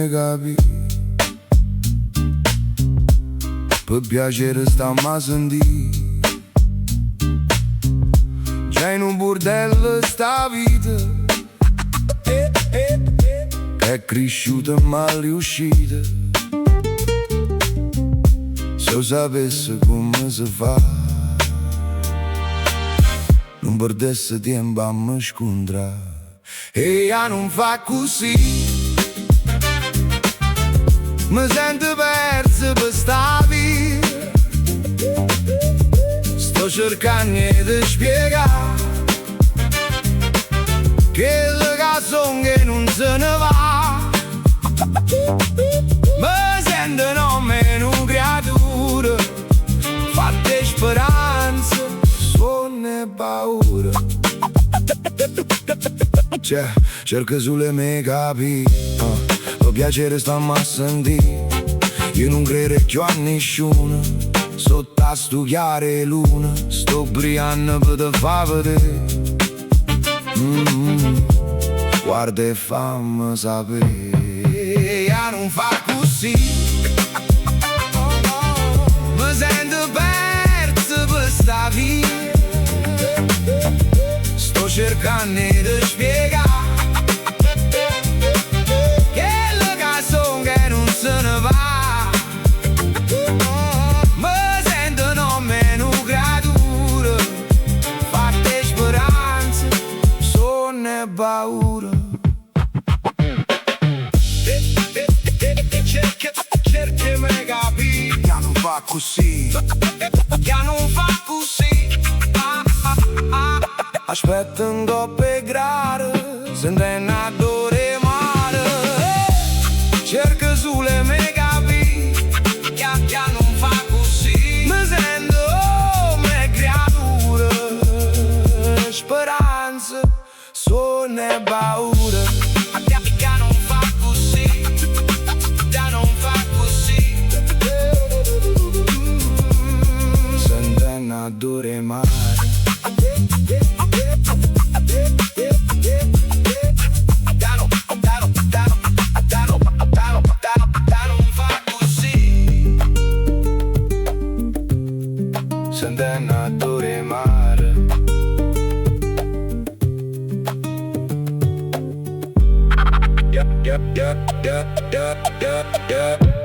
capi. Per piacere sta a sentire, c'è in un bordello sta vita che è cresciuta e mal riuscita. Se sapesse come si fa, non perdesse tempo a me scontrare. E io non fa così, mi sento perso per sta vita. Sto cercando di spiegare che le canzoni non se ne va. Mi sento non meno creatura, fatte speranze, sonno e paura. Cerca sulle mie capi, per piacere stammi a sentire. Io non credo più a nessuno, sotto a studiare luna, sto brillando per te fa vedere. Guarda e fammi sapere, io non fa così, mi sento perso per sta vita. Sto cercando di spiegare che le canzoni non se ne va. Mi sento non meno creatura, fatte speranze, sonno e paura. Cercami capire, che non fa così, che non fa così. Aspetta un po' per grare, sentendo a dore mare. Cerca sulle mie capi, che non fa così. Mi sento come creatura, speranza, sonno e paura. Che non fa così, che non fa così. Sentendo a dore mare. Sentenatore mare. Yeah.